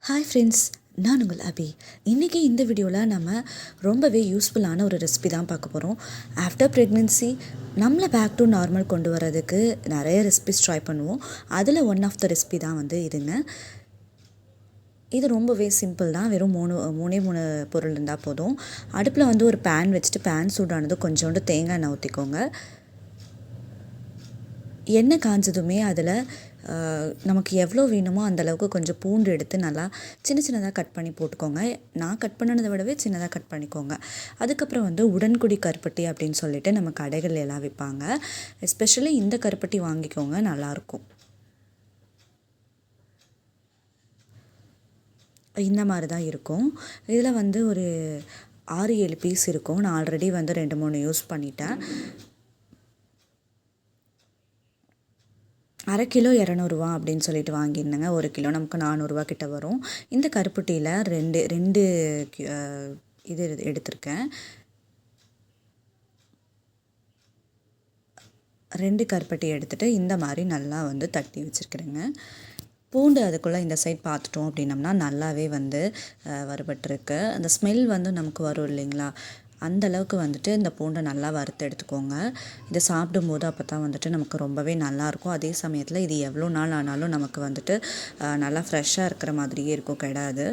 Hi friends, நான் உங்கள் அபி. இன்றைக்கி இந்த வீடியோவில் நம்ம ரொம்பவே யூஸ்ஃபுல்லான ஒரு ரெசிபி தான் பார்க்க போகிறோம். ஆஃப்டர் ப்ரெக்னென்சி நம்மளை பேக் டு நார்மல் கொண்டு வரதுக்கு நிறைய ரெசிபிஸ் ட்ரை பண்ணுவோம். அதில் ஒன் ஆஃப் த ரெசிபி தான் இதுங்க. இது ரொம்பவே சிம்பிள் தான். வெறும் மூணு பொருள் இருந்தால் போதும். அடுப்பில் ஒரு பேன் வச்சுட்டு பேன் சூடானது கொஞ்சோண்டு தேங்காய் எண்ணெய் ஊற்றிக்கோங்க. எண்ணெய் காஞ்சதுமே அதில் நமக்கு எவ்வளோ வேணுமோ அந்தளவுக்கு கொஞ்சம் பூண்டு எடுத்து நல்லா சின்னதாக கட் பண்ணி போட்டுக்கோங்க. நான் கட் பண்ணினதை விடவே சின்னதாக கட் பண்ணிக்கோங்க. அதுக்கப்புறம் உடன்குடி கருப்பட்டி அப்படின்னு சொல்லிட்டு நம்ம கடைகள் எல்லாம் விற்பாங்க. எஸ்பெஷலி இந்த கருப்பட்டி வாங்கிக்கோங்க, நல்லாயிருக்கும். இந்த மாதிரி தான் இருக்கும். இதில் ஒரு 6-7 பீஸ் இருக்கும். நான் ஆல்ரெடி 2-3 யூஸ் பண்ணிட்டேன். 1/2 கிலோ 200 அப்படின்னு சொல்லிட்டு வாங்கியிருந்தேங்க. 1 கிலோ நமக்கு 400 கிட்ட வரும். இந்த கருப்பட்டியில் ரெண்டு இது எடுத்திருக்கேன். 2 கருப்பட்டி எடுத்துகிட்டு இந்த மாதிரி நல்லா தட்டி வச்சுருக்கிறேங்க. பூண்டு அதுக்குள்ளே இந்த சைட் பார்த்துட்டோம் அப்படின்னம்னா நல்லாவே வறுபட்டுருக்கு. அந்த ஸ்மெல் நமக்கு வரும் இல்லைங்களா, அந்த அளவுக்கு இந்த பூண்டை நல்லா வறுத்து எடுத்துக்கோங்க. இதை சாப்பிடும்போது அப்போ தான் நமக்கு ரொம்பவே நல்லாயிருக்கும். அதே சமயத்தில் இது எவ்வளோ நாள் ஆனாலும் நமக்கு நல்லா ஃப்ரெஷ்ஷாக இருக்கிற மாதிரியே இருக்கும், கெடாது.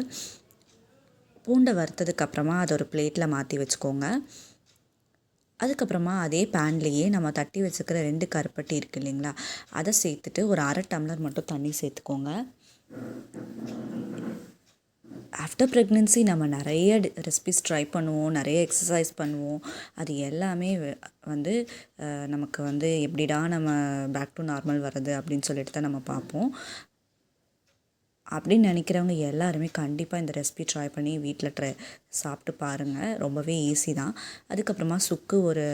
பூண்டை வறுத்ததுக்கப்புறமா அதை ஒரு பிளேட்டில் மாற்றி வச்சுக்கோங்க. அதுக்கப்புறமா அதே பேன்லேயே நம்ம தட்டி வச்சுக்கிற 2 கருப்பட்டி இருக்குது இல்லைங்களா, அதை சேர்த்துட்டு ஒரு 1/2 டம்ளர் மட்டும் தண்ணி சேர்த்துக்கோங்க. ஆஃப்டர் ப்ரெக்னென்சி நம்ம நிறைய ரெசிபிஸ் ட்ரை பண்ணுவோம், நிறைய எக்ஸசைஸ் பண்ணுவோம். அது எல்லாமே நமக்கு எப்படிடா நம்ம பேக் டு நார்மல் வர்றது அப்படின்னு சொல்லிட்டு தான் நம்ம பார்ப்போம். அப்படின்னு நினைக்கிறவங்க எல்லாருமே கண்டிப்பாக இந்த ரெசிபி ட்ரை பண்ணி வீட்டில் சாப்பிட்டு பாருங்கள். ரொம்பவே ஈஸி தான். அதுக்கப்புறமா சுக்கு ஒரு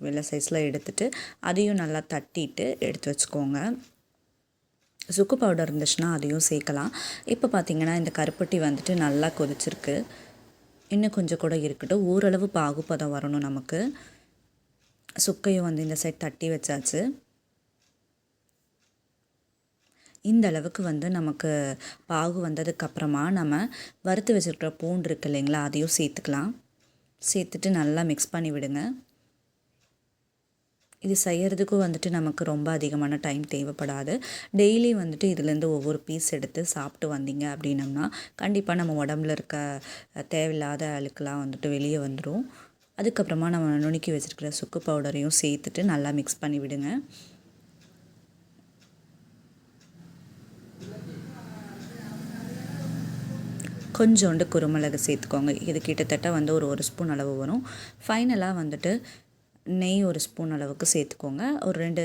வெள்ளை சைஸில் எடுத்துகிட்டு அதையும் நல்லா தட்டிட்டு எடுத்து வச்சுக்கோங்க. சுக்கு பவுடர் இருந்துச்சுன்னா அதையும் சேர்க்கலாம். இப்போ பார்த்திங்கன்னா இந்த கருப்பட்டி நல்லா கொதிச்சிருக்கு. இன்னும் கொஞ்சம் கூட இருக்கட்டும். ஓரளவு பாகுபதம் வரணும் நமக்கு. சுக்கையும் இந்த சைட் தட்டி வச்சாச்சு. இந்த அளவுக்கு நமக்கு பாகு வந்ததுக்கப்புறமா நம்ம வறுத்து வச்சுருக்கிற பூண்டு இருக்குது இல்லைங்களா, அதையும் சேர்த்துக்கலாம். சேர்த்துட்டு நல்லா மிக்ஸ் பண்ணி விடுங்க. இது செய்கிறதுக்கும் நமக்கு ரொம்ப அதிகமான டைம் தேவைப்படாது. டெய்லி இதுலேருந்து ஒவ்வொரு பீஸ் எடுத்து சாப்பிட்டு வந்தீங்க அப்படின்னம்னா கண்டிப்பாக நம்ம உடம்புல இருக்க தேவையில்லாத அழுக்கெல்லாம் வெளியே வந்துடும். அதுக்கப்புறமா நம்ம நுணுக்கி வச்சுருக்கிற சுக்கு பவுடரையும் சேர்த்துட்டு நல்லா மிக்ஸ் பண்ணி விடுங்க. கொஞ்சோண்டு குருமிளகு சேர்த்துக்கோங்க. இது கிட்டத்தட்ட ஒரு ஸ்பூன் அளவு வரும். ஃபைனலாக நெய் 1 ஸ்பூன் அளவுக்கு சேர்த்துக்கோங்க. ஒரு 2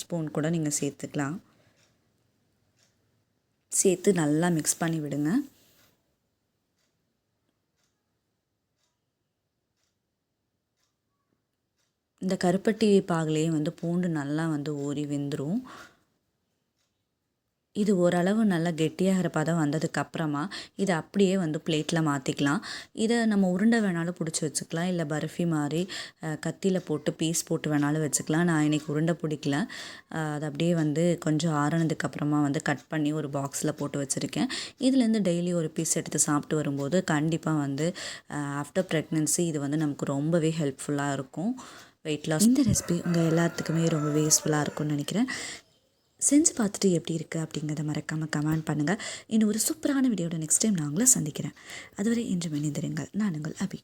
ஸ்பூன் கூட நீங்கள் சேர்த்துக்கலாம். சேர்த்து நல்லா மிக்ஸ் பண்ணி விடுங்க. இந்த கருப்பட்டி பாகுலேயே பூண்டு நல்லா ஊறி வெந்துடும். இது ஓரளவு நல்லா கெட்டியாகிற பதம் வந்ததுக்கப்புறமா இதை அப்படியே பிளேட்டில் மாற்றிக்கலாம். இதை நம்ம உருண்டை வேணாலும் பிடிச்சி வச்சுக்கலாம், இல்லை பர்ஃபி மாதிரி கத்தியில் போட்டு பீஸ் போட்டு வேணாலும் வச்சுக்கலாம். நான் இன்றைக்கி உருண்டை பிடிக்கல. அது அப்படியே கொஞ்சம் ஆறுனதுக்கப்புறமா கட் பண்ணி ஒரு பாக்ஸில் போட்டு வச்சுருக்கேன். இதுலேருந்து டெய்லி ஒரு பீஸ் எடுத்து சாப்பிட்டு வரும்போது கண்டிப்பாக ஆஃப்டர் ப்ரெக்னென்சி இது நமக்கு ரொம்பவே ஹெல்ப்ஃபுல்லாக இருக்கும். வெயிட் லாஸ் இந்த ரெசிபி உங்கள் எல்லாத்துக்குமே ரொம்பவே யூஸ்ஃபுல்லாக இருக்கும்னு நினைக்கிறேன். செஞ்சு பார்த்துட்டு எப்படி இருக்குது அப்படிங்கிறத மறக்காமல் கமெண்ட் பண்ணுங்கள். இன்னும் ஒரு சூப்பரான வீடியோட நெக்ஸ்ட் டைம் நான் உங்களை சந்திக்கிறேன். அதுவரை இன்று இணைந்திருங்கள். நான் உங்கள் அபி.